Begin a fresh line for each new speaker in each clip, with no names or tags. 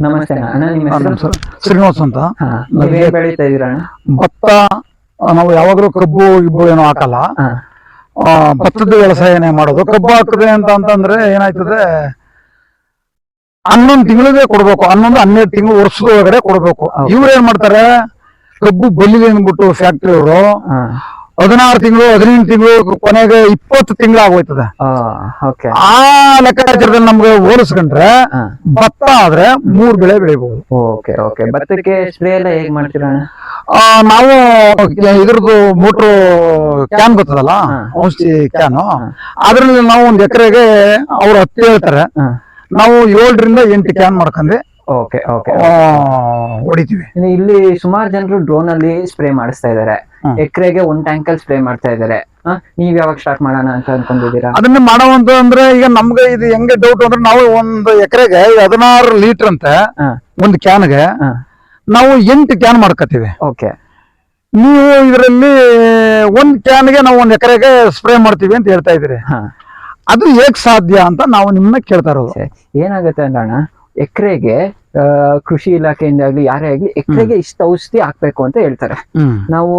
ನಮಸ್ತೆ ಅಣ್ಣ, ನಿಮ್ಮ ಹೆಸರು?
ಶ್ರೀನಿವಾಸ್ ಅಂತ.
ನೀವೇ ಬೆಳೀತಾ ಇದೀರಾ ಅಣ್ಣ?
ಭತ್ತ ನಾವು ಯಾವಾಗಲೂ ಕಬ್ಬು ಇಬ್ಬು ಏನೋ ಹಾಕಲ್ಲ, ಭತ್ತದ ವ್ಯವಸಾಯನೇ ಮಾಡೋದು. ಕಬ್ಬು ಹಾಕದೆ ಅಂತಂದ್ರೆ ಏನಾಯ್ತದೆ, 11 ತಿಂಗಳಿಗೆ ಕೊಡ್ಬೇಕು, 11-12 ತಿಂಗಳು ವರ್ಷದ ಒಳಗಡೆ ಕೊಡ್ಬೇಕು. ಇವ್ರು ಏನ್ ಮಾಡ್ತಾರೆ, ಕಬ್ಬು ಬಲ್ಲಿಗೆ ಅಂದ್ಬಿಟ್ಟು ಫ್ಯಾಕ್ಟ್ರಿ ಅವರು 16 ತಿಂಗಳು 18 ತಿಂಗಳು ಕೊನೆಗೆ 20 ತಿಂಗಳು ಆಗೋಯ್ತದೆ. ಆ ಲೆಕ್ಕಾಚಾರದಲ್ಲಿ ನಮ್ಗೆ ಹೋಲಿಸ್ಕೊಂಡ್ರೆ ಭತ್ತ ಆದ್ರೆ 3 ಬೆಳೆ ಬೆಳಿಬಹುದು.
ಭತ್ತಕ್ಕೆ ಸ್ಪ್ರೇ ಎಲ್ಲ ಹೇಗ್ ಮಾಡ್ತೀರಾ?
ನಾವು ಇದ್ರದ್ದು ಮೋಟ್ರು ಕ್ಯಾನ್ ಗೊತ್ತದಲ್ಲ, ಔಷಧಿ ಕ್ಯಾನು, ಅದ್ರಲ್ಲಿ ನಾವು 1 ಎಕರೆಗೆ ಅವ್ರು 10 ಹೇಳ್ತಾರೆ, ನಾವು 7ರಿಂದ 8 ಕ್ಯಾನ್ ಮಾಡ್ಕೊಂಡ್ವಿ ಹೊಡಿತೀವಿ.
ಇಲ್ಲಿ ಸುಮಾರು ಜನರು ಡ್ರೋನ್ ಅಲ್ಲಿ ಸ್ಪ್ರೇ ಮಾಡಿಸ್ತಾ ಇದಾರೆ, ಎಕರೆಗೆ 1 ಟ್ಯಾಂಕ್ ಅಲ್ಲಿ ಸ್ಪ್ರೇ ಮಾಡ್ತಾ ಇದಾರೆ. ನೀವ್ ಯಾವಾಗ ಸ್ಟಾರ್ಟ್ ಮಾಡೋಣ ಅಂತ ಅನ್ಕೊಂಡಿದೀರಾ?
ಅದನ್ನ ಮಾಡುವಂತ ಅಂದ್ರೆ ಈಗ ನಮ್ಗೆ ಇದು ಹೆಂಗೆ ಡೌಟ್ ಅಂದ್ರೆ, ನಾವು 1 ಎಕರೆಗೆ 16 ಲೀಟರ್ ಅಂತೆ 1 ಕ್ಯಾನ್ಗೆ ನಾವು 8 ಕ್ಯಾನ್ ಮಾಡ್ಕೋತೀವಿ. ನೀವು ಇದರಲ್ಲಿ 1 ಕ್ಯಾನ್ಗೆ ನಾವು 1 ಎಕರೆಗೆ ಸ್ಪ್ರೇ ಮಾಡ್ತೀವಿ ಅಂತ ಹೇಳ್ತಾ ಇದೀರಿ. ಅದು ಹೇಗ್ ಸಾಧ್ಯ ಅಂತ ನಾವು ನಿಮ್ಮನ್ನ ಕೇಳ್ತಾ ಇರೋದು.
ಏನಾಗುತ್ತೆ ಅಣ್ಣ, ಎಕರೆಗೆ ಕೃಷಿ ಇಲಾಖೆಯಿಂದ ಆಗ್ಲಿ ಯಾರೇ ಆಗ್ಲಿ ಎಕರೆಗೆ ಇಷ್ಟು ಔಷಧಿ ಹಾಕ್ಬೇಕು ಅಂತ ಹೇಳ್ತಾರೆ. ನಾವು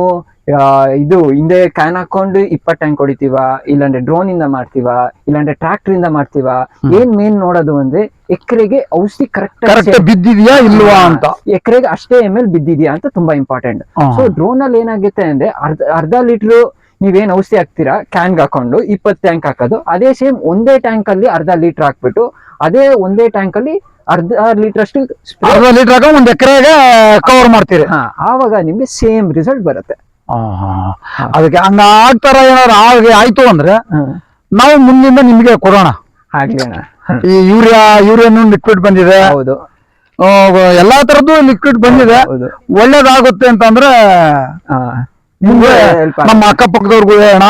ಇದು ಹಿಂದೆ ಕ್ಯಾನ್ ಹಾಕೊಂಡು 20 ಟ್ಯಾಂಕ್ ಹೊಡಿತೀವ, ಇಲ್ಲಾಂದ್ರೆ ಡ್ರೋನ್ ಇಂದ ಮಾಡ್ತೀವ, ಇಲ್ಲಾಂದ್ರೆ ಟ್ರಾಕ್ಟರ್ ಇಂದ ಮಾಡ್ತೀವ. ಏನ್ ಮೇನ್ ನೋಡೋದು ಅಂದ್ರೆ ಎಕರೆಗೆ ಔಷಧಿ ಕರೆಕ್ಟ್
ಬಿದ್ದಿದ್ಯಾ ಇಲ್ವಾ ಅಂತ,
ಎಕರೆಗೆ ಅಷ್ಟೇ ml ಬಿದ್ದಿದ್ಯಾ ಅಂತ ತುಂಬಾ ಇಂಪಾರ್ಟೆಂಟ್. ಸೊ ಡ್ರೋನ್ ಅಲ್ಲಿ ಏನಾಗುತ್ತೆ ಅಂದ್ರೆ ಅರ್ಧ ಲೀಟರ್ ನೀವೇನ್ ಔಷಧಿ ಹಾಕ್ತೀರಾ ಕ್ಯಾನ್ಗೆ ಹಾಕೊಂಡು 20 ಟ್ಯಾಂಕ್ ಹಾಕೋದು, ಅದೇ ಸೇಮ್ ಒಂದೇ ಟ್ಯಾಂಕ್ ಅಲ್ಲಿ ಅರ್ಧ ಲೀಟರ್ ಹಾಕ್ಬಿಟ್ಟು ಅದೇ ಒಂದೇ ಟ್ಯಾಂಕ್ ಅಲ್ಲಿ ಅರ್ಧ ಲೀಟರ್ ಅಷ್ಟು
1 ಎಕರೆಗೆ ಕವರ್ ಮಾಡ್ತೀರಿ.
ಆವಾಗ ನಿಮ್ಗೆ ಸೇಮ್ ರಿಸಲ್ಟ್ ಬರುತ್ತೆ.
ಅದಕ್ಕೆ ಹಂಗ ಆಗ್ತಾರ ಏನಾದ್ರು ಆಯ್ತು ಅಂದ್ರೆ ನಾವು ಮುಂದಿಂದ ನಿಮ್ಗೆ ಕೊಡೋಣ. ಈ ಯೂರಿಯಾನು ಲಿಕ್ವಿಡ್ ಬಂದಿದೆ, ಹೌದು, ಎಲ್ಲಾ ತರದ್ದು ಲಿಕ್ವಿಡ್ ಬಂದಿದೆ, ಒಳ್ಳೇದಾಗುತ್ತೆ ಅಂತಂದ್ರೆ ನಿಮ್ಗೆ ನಮ್ಮ ಅಕ್ಕಪಕ್ಕದವ್ರಿಗೂ ಹೇಳೋಣ.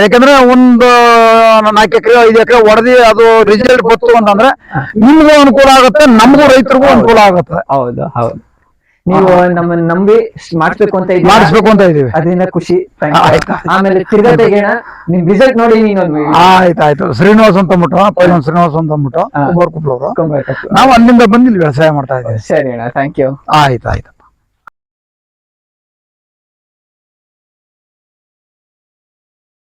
ಯಾಕಂದ್ರೆ 4 ಎಕರೆ 5 ಎಕರೆ ಹೊಡೆದಿ ಅದು ರಿಸಲ್ಟ್ ಬಂತು ಅಂತಂದ್ರೆ ನಿಮ್ಗೂ ಅನುಕೂಲ ಆಗುತ್ತೆ, ನಮಗೂ ರೈತರಿಗೂ ಅನುಕೂಲ ಆಗುತ್ತೆ.
ಹೌದು ಹೌದು, ನೀವು ನಮ್ಮನ್ನ ನಂಬಿ ಮಾಡಿಸ್ಬೇಕು
ಅಂತ ಇದೀವಿ,
ಅದರಿಂದ ಖುಷಿ. ಆಮೇಲೆ ತಿರ್ಗಾ ತೆಗೆಯೋಣ, ನಿಮ್ ರಿಸಲ್ಟ್ ನೋಡಿ.
ಆಯ್ತಾಯ್ತು. ಶ್ರೀನಿವಾಸ್ ಅಂತ ಅಂದ್ಬಿಟ್ಟು, ಪೈಲನ್ ಶ್ರೀನಿವಾಸ್ ಅಂತ ಅಂದ್ಬಿಟ್ಟು, ನಾವು ಅಲ್ಲಿಂದ ಬಂದು ಇಲ್ಲಿ ವ್ಯವಸಾಯ ಮಾಡ್ತಾ ಇದ್ದೀವಿ.
ಸರಿ ಅಣ್ಣ, ಥ್ಯಾಂಕ್ ಯು.
ಆಯ್ತಾಯ್ತು.